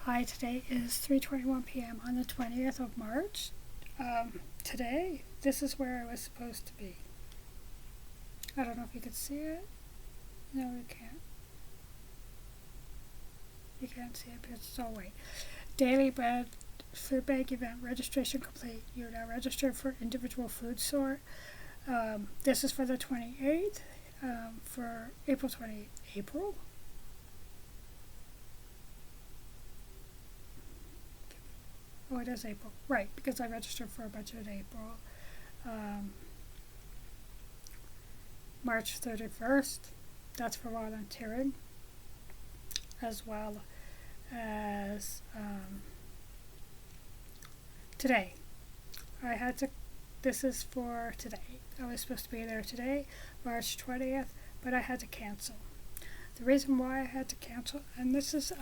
Hi, today is 3:21 p.m. on the 20th of March. Today, this is where I was supposed to be. I don't know if you could see it. No, you can't. You can't see it because it's all white. Daily Bread Food Bank event registration complete. You're now registered for individual food sort. This is for the 28th, for April 28th. April? Oh, it is April. Right, because I registered for a bunch in April. Um, March 31st, that's for volunteering, as well as today. This is for today. I was supposed to be there today, March 20th, but I had to cancel. The reason why I had to cancel, and this is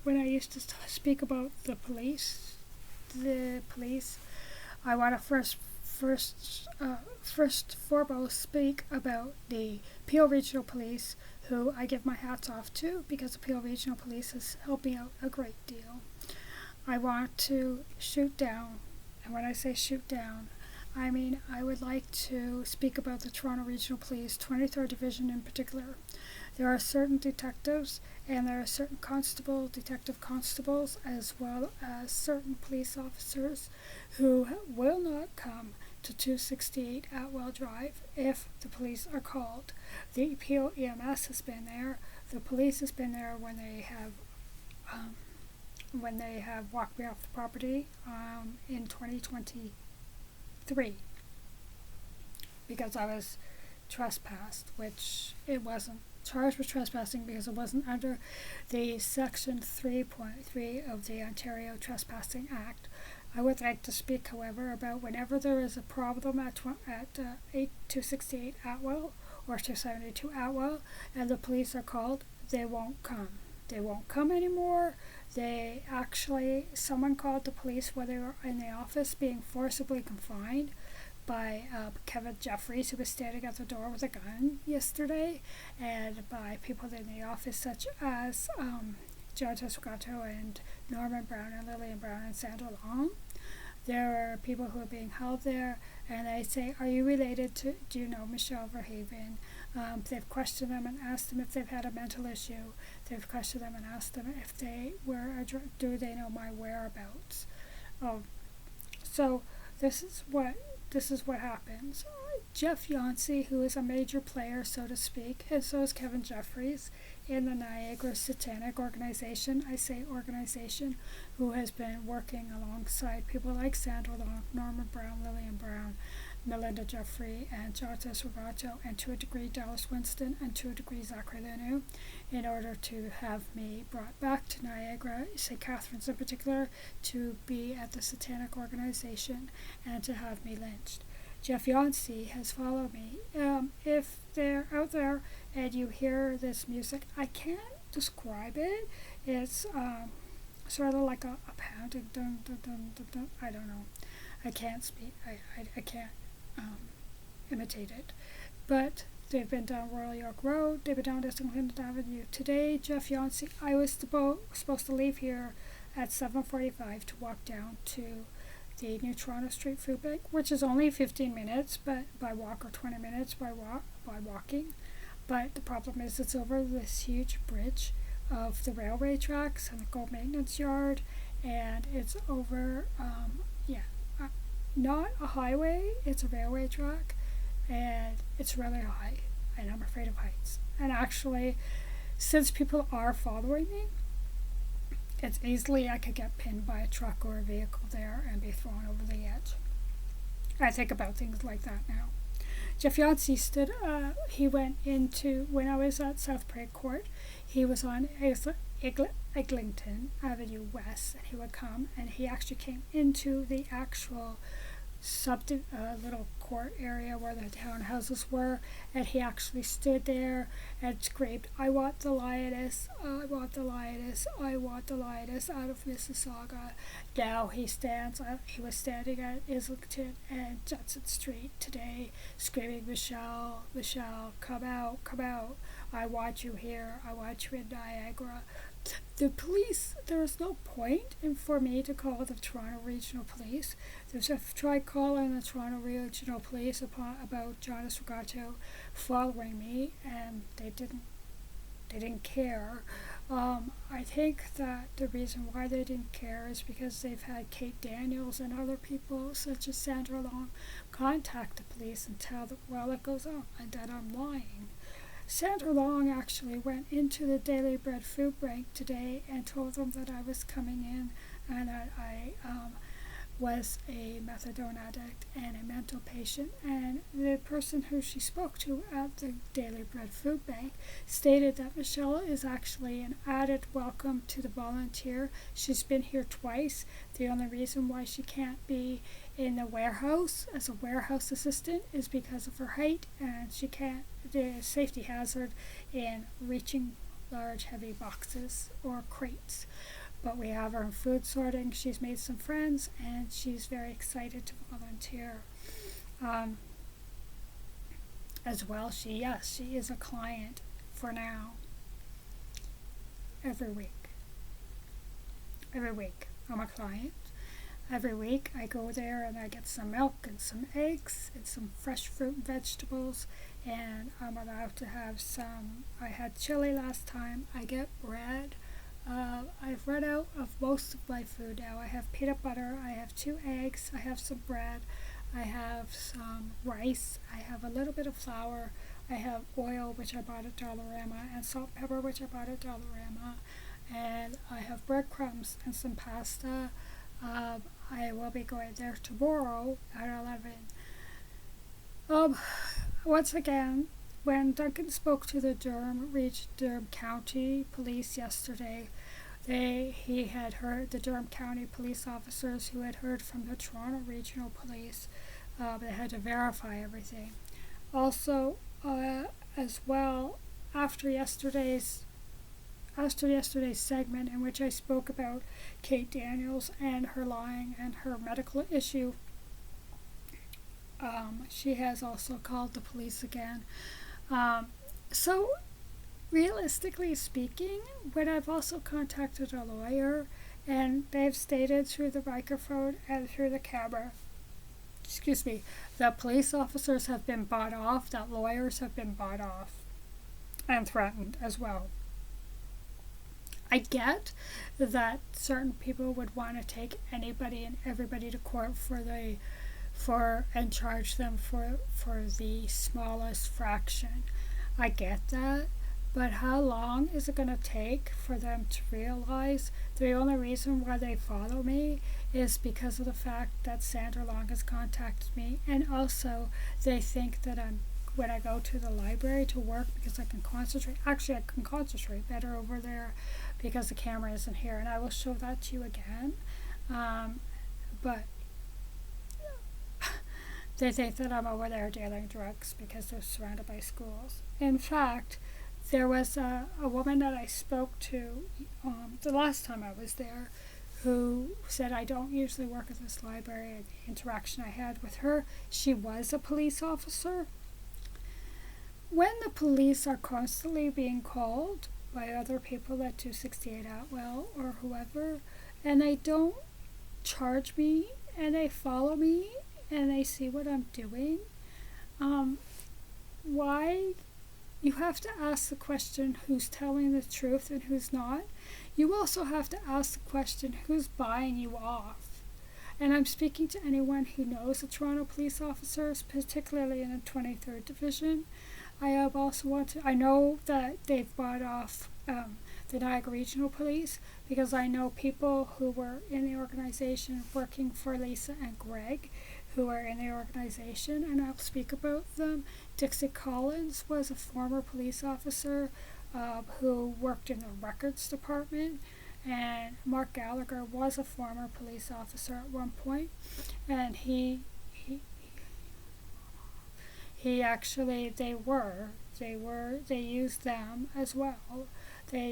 when I used to speak about the police, I want to first foremost speak about the Peel Regional Police, who I give my hats off to because the Peel Regional Police has helped me out a great deal. I want to shoot down, and when I say shoot down, I mean I would like to speak about the Toronto Regional Police, 23rd Division in particular. There are certain detectives and there are certain detective constables, as well as certain police officers who will not come to 268 Atwell Drive if the police are called. The Peel EMS has been there. The police has been there when they have walked me off the property in 2023 because I was trespassed, which it wasn't charged with trespassing because it wasn't under the Section 3.3 of the Ontario Trespassing Act. I would like to speak, however, about whenever there is a problem at 268 Atwell or 272 Atwell and the police are called, they won't come. They won't come anymore. Someone called the police while they were in the office being forcibly confined by Kevin Jeffries, who was standing at the door with a gun yesterday, and by people in the office such as John Tessugato and Norman Brown and Lillian Brown and Sandra Long. There are people who are being held there, and they say, "Are you related to, do you know Michelle Verhaven?" They've questioned them and asked them if they've had a mental issue. They've questioned them and asked them if they do they know my whereabouts. So this is what happens. Jeff Yancey, who is a major player, so to speak, and so is Kevin Jeffries in the Niagara Satanic Organization. I say organization, who has been working alongside people like Sandra Long, Norman Brown, Lillian Brown, Melinda Jeffrey, and John Tessugato, and to a degree Dallas Winston, and to a degree Zachary Lanu, in order to have me brought back to Niagara, St. Catharines in particular, to be at the Satanic Organization and to have me lynched. Jeff Yancey has followed me. If they're out there and you hear this music, I can't describe it. It's sort of like a pounding dun dun dun dun dun. I don't know. I can't speak. I can't imitate it. But they've been down Royal York Road. They've been down Islington Avenue. Today, Jeff Yancey, I was supposed to leave here at 7:45 to walk down to the New Toronto Street Food Bank, which is only 15 minutes, but by walk, or 20 minutes by walking. But the problem is it's over this huge bridge of the railway tracks and the gold maintenance yard, and it's over, not a highway, it's a railway track, and it's really high, and I'm afraid of heights. And actually, since people are following me, it's easily I could get pinned by a truck or a vehicle there and be thrown over the edge. I think about things like that now. Jeff Yancey he went into, when I was at South Parade Court, he was on Eglinton Avenue West, and he would come, and he actually came into the actual little court area where the townhouses were, and he actually stood there and screamed, "I want the lioness, I want the lioness, I want the lioness out of Mississauga." Now he was standing at Islington and Judson Street today screaming, "Michelle, Michelle, come out, come out. I want you here, I want you in Niagara." The police, there is no point in for me to call the Toronto Regional Police. I've tried calling the Toronto Regional Police about Jonas Regato following me, and they didn't care. I think that the reason why they didn't care is because they've had Kate Daniels and other people, such as Sandra Long, contact the police and tell them, well, it goes on, and that I'm lying. Sandra Long actually went into the Daily Bread food bank today and told them that I was coming in and that I was a methadone addict and a mental patient, and the person who she spoke to at the Daily Bread food bank stated that Michelle is actually an added welcome to the volunteer. She's been here twice. The only reason why she can't be in the warehouse as a warehouse assistant is because of her height, and she can't, the safety hazard in reaching large heavy boxes or crates. But we have her in food sorting. She's made some friends, and she's very excited to volunteer. As well, she is a client for now. Every week, I'm a client. Every week, I go there and I get some milk and some eggs and some fresh fruit and vegetables, and I'm allowed to have some. I had chili last time. I get bread. I've run out of most of my food now. I have peanut butter, I have 2 eggs, I have some bread, I have some rice, I have a little bit of flour, I have oil, which I bought at Dollarama, and salt and pepper, which I bought at Dollarama, and I have breadcrumbs and some pasta. I will be going there tomorrow at 11. Once again, when Duncan spoke to the Durham County Police yesterday, he had heard the Durham County police officers who had heard from the Toronto Regional Police. They had to verify everything. Also, as well, after yesterday's segment in which I spoke about Kate Daniels and her lying and her medical issue, she has also called the police again. So realistically speaking, when I've also contacted a lawyer, and they've stated through the microphone and through the camera, that police officers have been bought off, that lawyers have been bought off and threatened as well. I get that certain people would want to take anybody and everybody to court and charge them for the smallest fraction. I get that, but how long is it going to take for them to realize the only reason why they follow me is because of the fact that Sandra Long has contacted me, and also they think that when I go to the library to work, because I can concentrate. Actually, I can concentrate better over there because the camera isn't here, and I will show that to you again. But they think that I'm over there dealing drugs because they're surrounded by schools. In fact, there was a woman that I spoke to the last time I was there who said I don't usually work at this library, and the interaction I had with her, she was a police officer. When the police are constantly being called by other people at 268 Atwell or whoever, and they don't charge me, and they follow me, and they see what I'm doing, why? You have to ask the question who's telling the truth and who's not. You also have to ask the question who's buying you off. And I'm speaking to anyone who knows the Toronto police officers, particularly in the 23rd Division. I know that they've bought off the Niagara Regional Police, because I know people who were in the organization working for Lisa and Greg, who are in the organization, and I'll speak about them. Dixie Collins was a former police officer who worked in the records department, and Mark Gallagher was a former police officer at one point, and they used them as well. They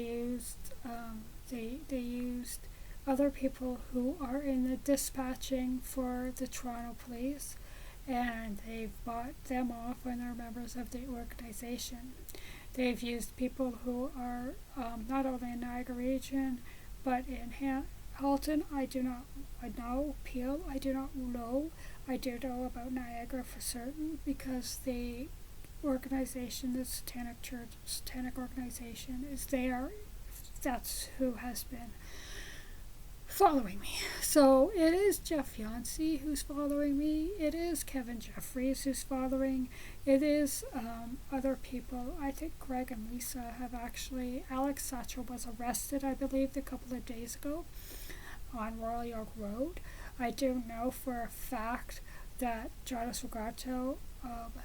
used other people who are in the dispatching for the Toronto Police, and they've bought them off when they're members of the organization. They've used people who are not only in Niagara region, but in Halton. I know. Peel, I do not know. I do know about Niagara for certain because the organization, the Satanic Church, Satanic organization, is there. That's who has been following me. So it is Jeff Yancey who's following me. It is Kevin Jeffries who's following. It is other people. I think Greg and Lisa have actually. Alex Satchel was arrested, I believe, a couple of days ago on Royal York Road. I do know for a fact that Jonas Regato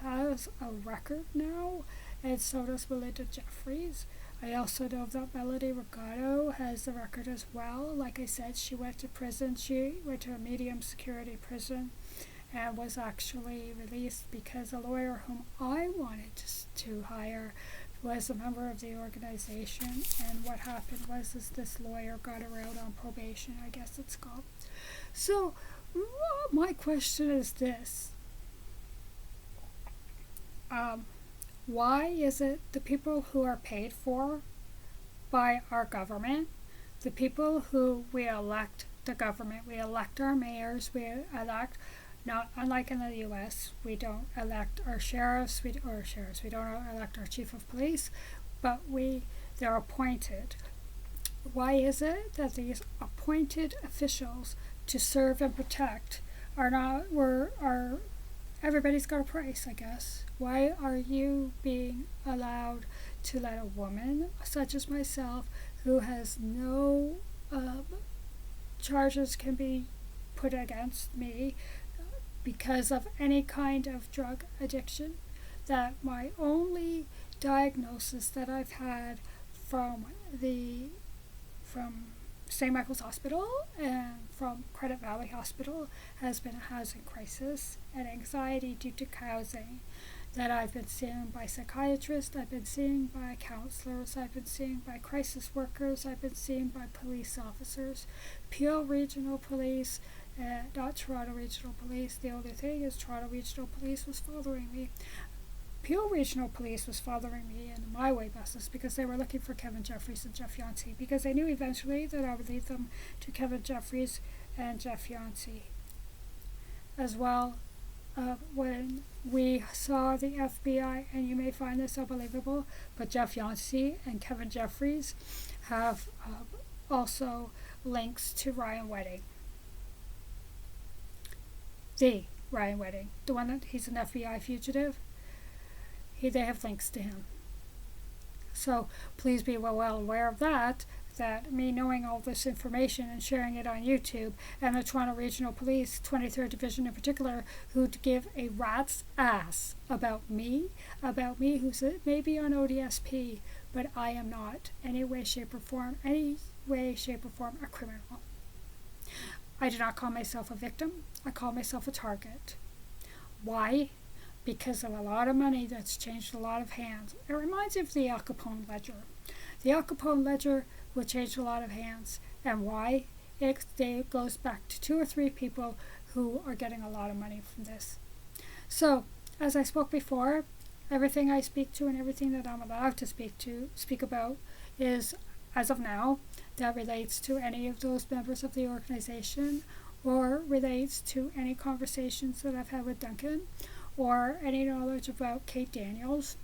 has a record now, and so does Melinda Jeffries. I also know that Melody Regato has the record as well. Like I said, she went to prison. She went to a medium security prison and was actually released because a lawyer whom I wanted to hire was a member of the organization. And what happened was this lawyer got her out on probation, I guess it's called. So my question is this. Why is it the people who are paid for by our government, the people who we elect the government, we elect our mayors, we elect, not unlike in the U.S., we don't elect our sheriffs, we don't elect our chief of police, but they're appointed. Why is it that these appointed officials to serve and protect everybody's got a price, I guess. Why are you being allowed to let a woman such as myself, who has no charges can be put against me because of any kind of drug addiction, that my only diagnosis that I've had from St. Michael's Hospital and from Credit Valley Hospital has been a housing crisis and anxiety due to housing, that I've been seeing by psychiatrists, I've been seeing by counselors, I've been seeing by crisis workers, I've been seeing by police officers, Peel Regional Police, not Toronto Regional Police. The only thing is Toronto Regional Police was following me. Peel Regional Police was following me in my way buses because they were looking for Kevin Jeffries and Jeff Yancey, because they knew eventually that I would lead them to Kevin Jeffries and Jeff Yancey. As well, when we saw the FBI, and you may find this unbelievable, but Jeff Yancey and Kevin Jeffries have also links to Ryan Wedding. The Ryan Wedding, the one that he's an FBI fugitive. They have links to him. So please be well aware of that me knowing all this information and sharing it on YouTube, and the Toronto Regional Police, 23rd Division in particular, who'd give a rat's ass about me who's maybe on ODSP, but I am not any way, shape, or form a criminal. I do not call myself a victim. I call myself a target. Why? Because of a lot of money that's changed a lot of hands. It reminds me of the Al Capone ledger. The Al Capone ledger will change a lot of hands. And why? It goes back to 2 or 3 people who are getting a lot of money from this. So, as I spoke before, everything I speak to and everything that I'm allowed to speak about is, as of now, that relates to any of those members of the organization, or relates to any conversations that I've had with Duncan, or any knowledge about Kate Daniels,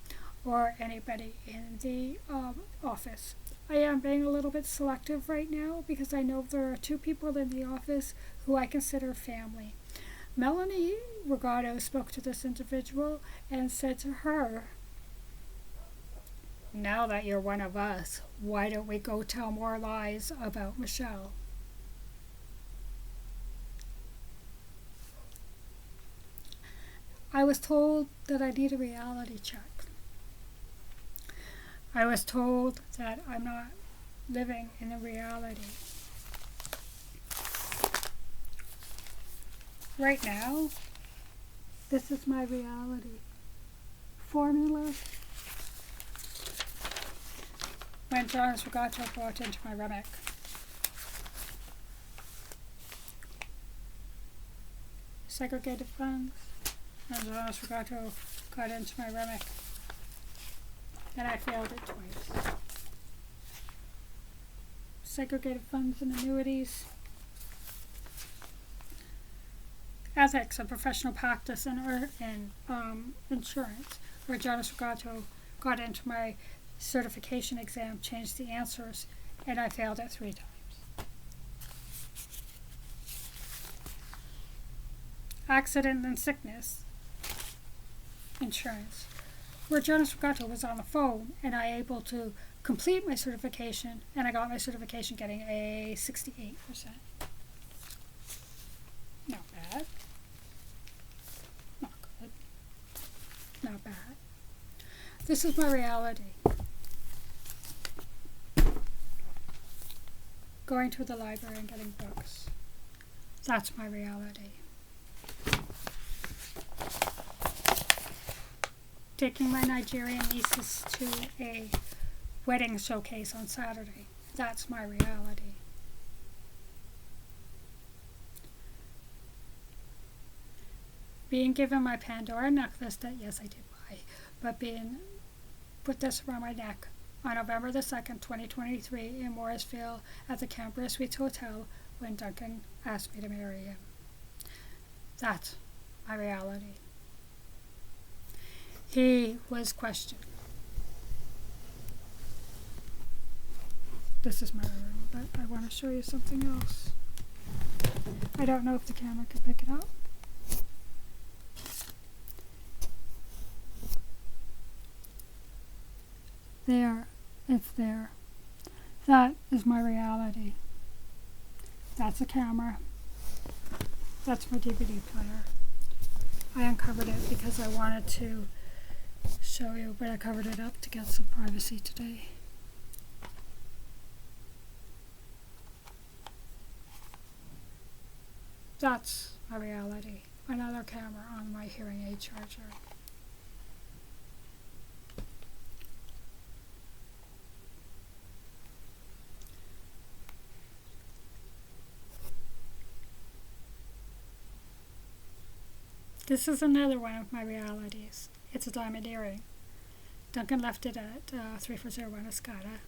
or anybody in the office. I am being a little bit selective right now because I know there are 2 people in the office who I consider family. Melanie Regato spoke to this individual and said to her, "Now that you're one of us, why don't we go tell more lies about Michelle?" I was told that I need a reality check. I was told that I'm not living in a reality. Right now, this is my reality. Formula. When Jonas Regato brought into my Remick. Segregated funds. When Jonas Regato got into my Remick. and I failed it twice. Segregated funds and annuities. Ethics of professional practice and insurance, where Jonas Regato got into my certification exam, changed the answers, and I failed it 3 times. Accident and sickness insurance, where Jonas Regato was on the phone, and I able to complete my certification, and I got my certification getting a 68%. Not bad. Not good. Not bad. This is my reality. Going to the library and getting books. That's my reality. Taking my Nigerian nieces to a wedding showcase on Saturday. That's my reality. Being given my Pandora necklace that, yes, I did buy, but being put this around my neck on November the 2nd, 2023 in Morrisville at the Canberra Suites Hotel when Duncan asked me to marry him. That's my reality. He was questioned. This is my room, but I want to show you something else. I don't know if the camera can pick it up. There, it's there. That is my reality. That's a camera. That's my DVD player. I uncovered it because I wanted to show you, but I covered it up to get some privacy today. That's my reality. Another camera on my hearing aid charger. This is another one of my realities. It's a diamond earring. Duncan left it at 3401 Escada.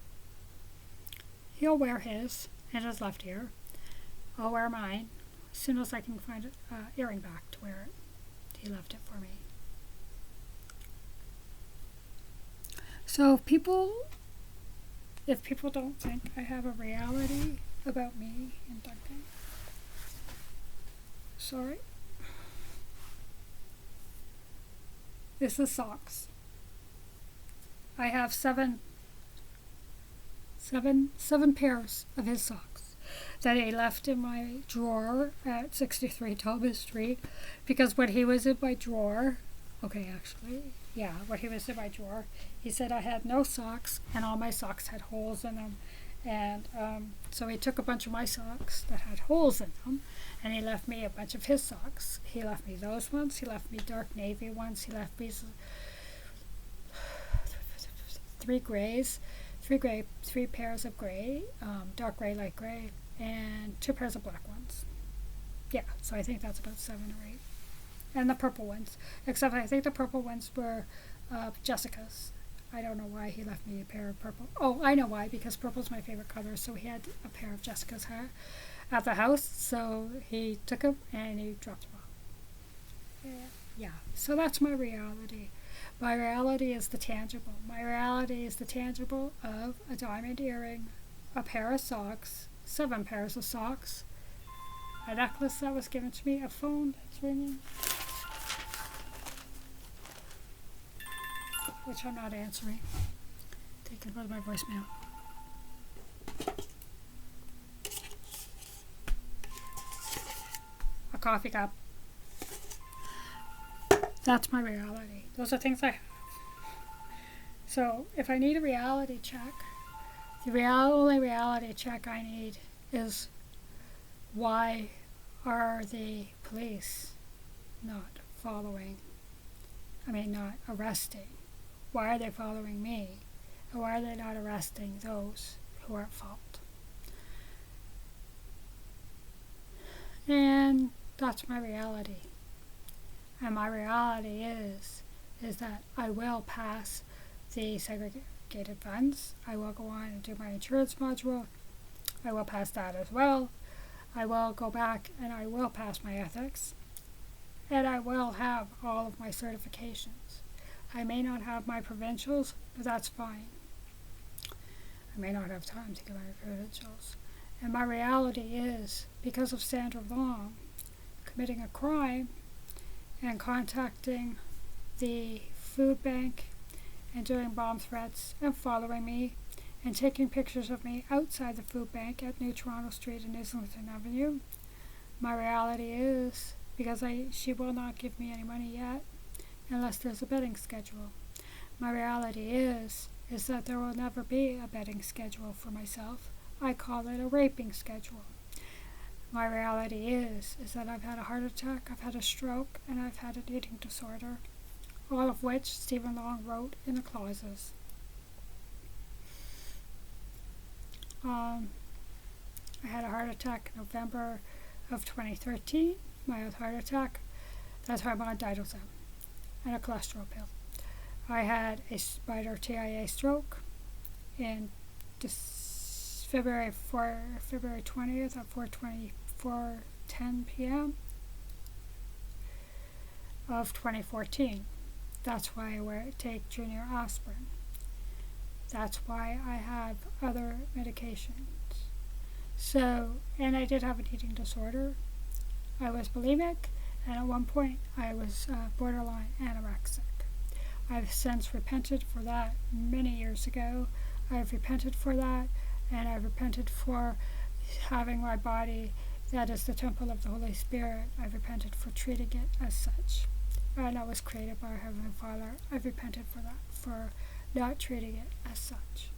He'll wear his in his left ear. I'll wear mine as soon as I can find an earring back to wear it. He left it for me. So if people don't think I have a reality about me and Duncan, sorry. This is socks. I have seven pairs of his socks that he left in my drawer at 63 Thomas Street, because when he was in my drawer, when he was in my drawer, he said I had no socks and all my socks had holes in them. And so he took a bunch of my socks that had holes in them, and he left me a bunch of his socks. He left me those ones. He left me dark navy ones. He left me three pairs of gray, dark gray, light gray, and 2 pairs of black ones. Yeah, so I think that's about 7 or 8. And the purple ones, except I think the purple ones were Jessica's. I don't know why he left me a pair of purple. Oh, I know why, because purple's my favorite color, so he had a pair of Jessica's hair at the house, so he took them and he dropped them off. Yeah, so that's my reality. My reality is the tangible. My reality is the tangible of a diamond earring, a pair of socks, 7 pairs of socks, a necklace that was given to me, a phone that's ringing, which I'm not answering. Taking out of my voicemail. A coffee cup. That's my reality. Those are things I have. So if I need a reality check, the only reality check I need is, why are the police not arresting? Why are they following me? And why are they not arresting those who are at fault? And that's my reality. And my reality is that I will pass the segregated funds. I will go on and do my insurance module. I will pass that as well. I will go back and I will pass my ethics. And I will have all of my certifications. I may not have my provincials, but that's fine. I may not have time to get my provincials. And my reality is, because of Sandra Long committing a crime and contacting the food bank and doing bomb threats and following me and taking pictures of me outside the food bank at New Toronto Street and Islington Avenue, my reality is, because she will not give me any money yet unless there's a betting schedule. My reality is that there will never be a betting schedule for myself. I call it a raping schedule. My reality is that I've had a heart attack, I've had a stroke, and I've had an eating disorder, all of which Stephen Long wrote in the clauses. I had a heart attack in November of 2013, mild heart attack. That's why I'm on Didoxin and a cholesterol pill. I had a spider TIA stroke in February 20th at 4:10 p.m. of 2014. That's why I take junior aspirin. That's why I have other medications. So, and I did have an eating disorder. I was bulimic, and at one point I was borderline anorexic. I've since repented for that many years ago. I've repented for that, and I've repented for having my body that is the temple of the Holy Spirit. I've repented for treating it as such. And I was created by our Heavenly Father. I've repented for that, for not treating it as such.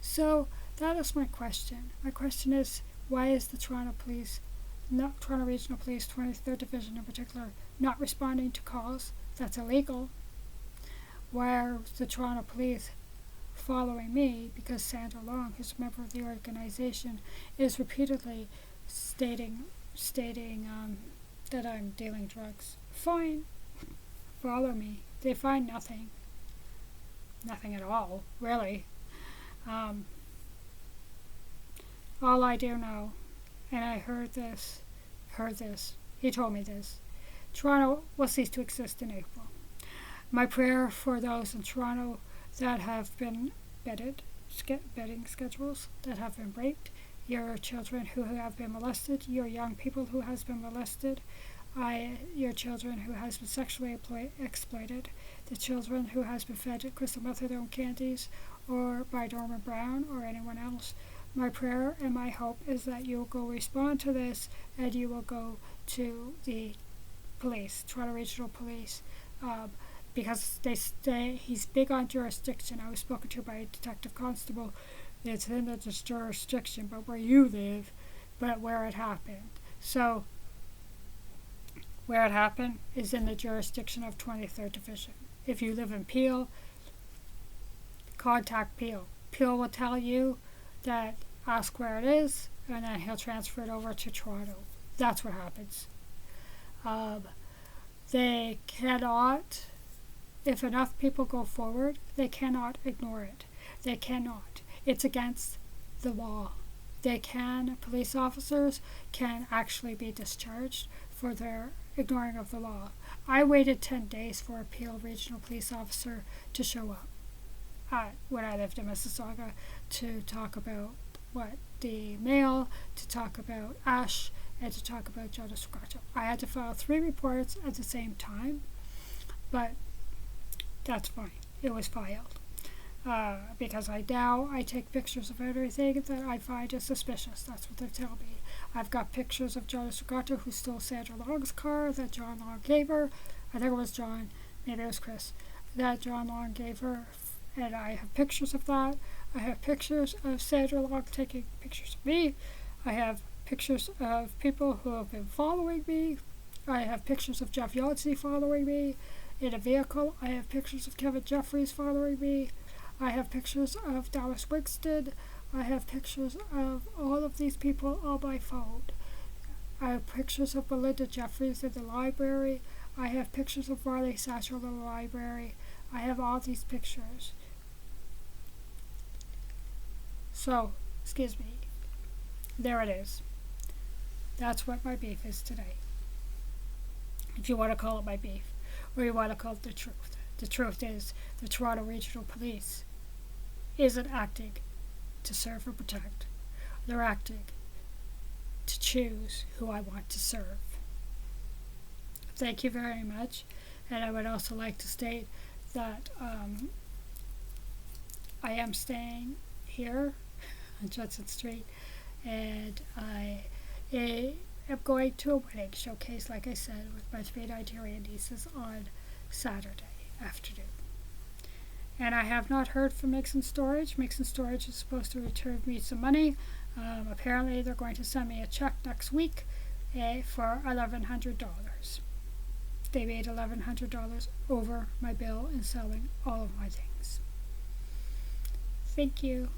So that is my question. My question is, why is the Toronto Regional Police, 23rd Division in particular, not responding to calls? That's illegal. Why are the Toronto Police following me? Because Sandra Long, who's a member of the organization, is repeatedly stating that I'm dealing drugs. Fine. Follow me. They find nothing. Nothing at all, really. All I do know, and I heard this, he told me this, Toronto will cease to exist in April. My prayer for those in Toronto that have been betting schedules, that have been raped, your children who have been molested, your young people who has been molested, your children who has been sexually exploited, the children who has been fed crystal methadone candies or by Norman Brown or anyone else. My prayer and my hope is that you will go respond to this and you will go to the police, Toronto Regional Police, because he's big on jurisdiction. I was spoken to by a detective constable. It's in the jurisdiction, but where you live, but where it happened. So, where it happened is in the jurisdiction of 23rd Division. If you live in Peel, contact Peel. Peel will tell you that, ask where it is, and then he'll transfer it over to Toronto. That's what happens. They cannot, if enough people go forward, they cannot ignore it. They cannot. It's against the law. Police officers can actually be discharged for their ignoring of the law. I waited 10 days for a Peel Regional Police officer to show up when I lived in Mississauga to talk about the Mail, to talk about Ash, and to talk about Jonas Sugato. I had to file 3 reports at the same time, but that's fine. It was filed. Because I take pictures of everything that I find is suspicious. That's what they tell me. I've got pictures of Jonas Sugato, who stole Sandra Long's car that John Long gave her. I think it was John, maybe it was Chris, that John Long gave her, and I have pictures of that. I have pictures of Sandra Long taking pictures of me. I have pictures of people who have been following me. I have pictures of Jeff Yancey following me in a vehicle. I have pictures of Kevin Jeffries following me. I have pictures of Dallas Wigston. I have pictures of all of these people on my phone. I have pictures of Belinda Jeffries in the library. I have pictures of Marley Satchel in the library. I have all these pictures. So, excuse me, there it is. That's what my beef is today. If you want to call it my beef, or you want to call it the truth. The truth is the Toronto Regional Police isn't acting to serve or protect. They're acting to choose who I want to serve. Thank you very much. And I would also like to state that I am staying here on Judson Street, and I am going to a wedding showcase, like I said, with my 3 Nigerian nieces on Saturday afternoon. And I have not heard from Mixon Storage. Mixon Storage is supposed to return me some money. Apparently they're going to send me a check next week for $1,100. They made $1,100 over my bill in selling all of my things. Thank you.